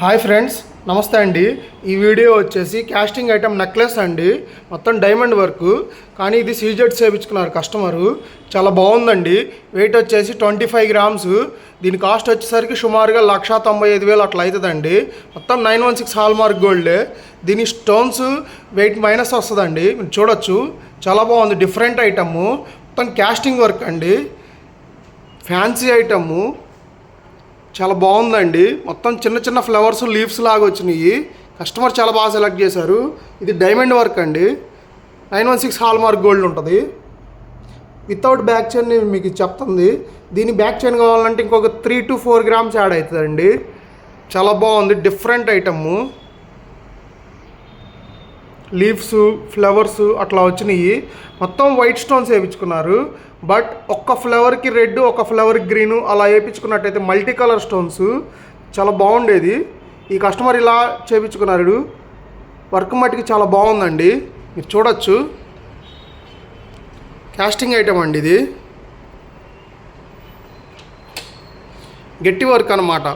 Hi friends, నమస్తే అండి. ఈ వీడియో వచ్చేసి క్యాస్టింగ్ ఐటమ్ నెక్లెస్ అండి. మొత్తం డైమండ్ వర్క్, కానీ ఇది సీజెడ్ చేయించుకున్నారు కస్టమరు. చాలా బాగుందండి. వెయిట్ వచ్చేసి 25 గ్రామ్స్. దీని కాస్ట్ వచ్చేసరికి సుమారుగా 1,95,000 అట్లా అవుతుందండి. మొత్తం 916 హాల్మార్క్ గోల్డే. దీని స్టోన్స్ వెయిట్ మైనస్ వస్తుందండి. మీరు చూడొచ్చు, చాలా బాగుంది. డిఫరెంట్ ఐటమ్, మొత్తం క్యాస్టింగ్ వర్క్ అండి. ఫ్యాన్సీ ఐటము, చాలా బాగుందండి. మొత్తం చిన్న చిన్న ఫ్లవర్స్, లీవ్స్ లాగా వచ్చినాయి. కస్టమర్ చాలా బాగా సెలెక్ట్ చేశారు. ఇది డైమండ్ వర్క్ అండి. 916 హాల్మార్క్ గోల్డ్ ఉంటుంది. వితౌట్ బ్యాక్ చైన్ మీకు చెప్తుంది. దీని బ్యాక్ చైన్ కావాలంటే ఇంకొక 3 to 4 గ్రామ్స్ యాడ్ అవుతుందండి. చాలా బాగుంది. డిఫరెంట్ ఐటము, లీవ్స్, ఫ్లవర్స్ అట్లా వచ్చినాయి. మొత్తం వైట్ స్టోన్స్ వేయించుకున్నారు. బట్ ఒక్క ఫ్లవర్కి రెడ్, ఒక ఫ్లవర్కి గ్రీను అలా వేయించుకున్నట్టయితే మల్టీ కలర్ స్టోన్స్ చాలా బాగుండేది. ఈ కస్టమర్ ఇలా చేయించుకున్నారు. వర్క్ మట్టికి చాలా బాగుందండి. మీరు చూడొచ్చు, కాస్టింగ్ ఐటమ్ అండి. ఇది గట్టి వర్క్ అన్నమాట.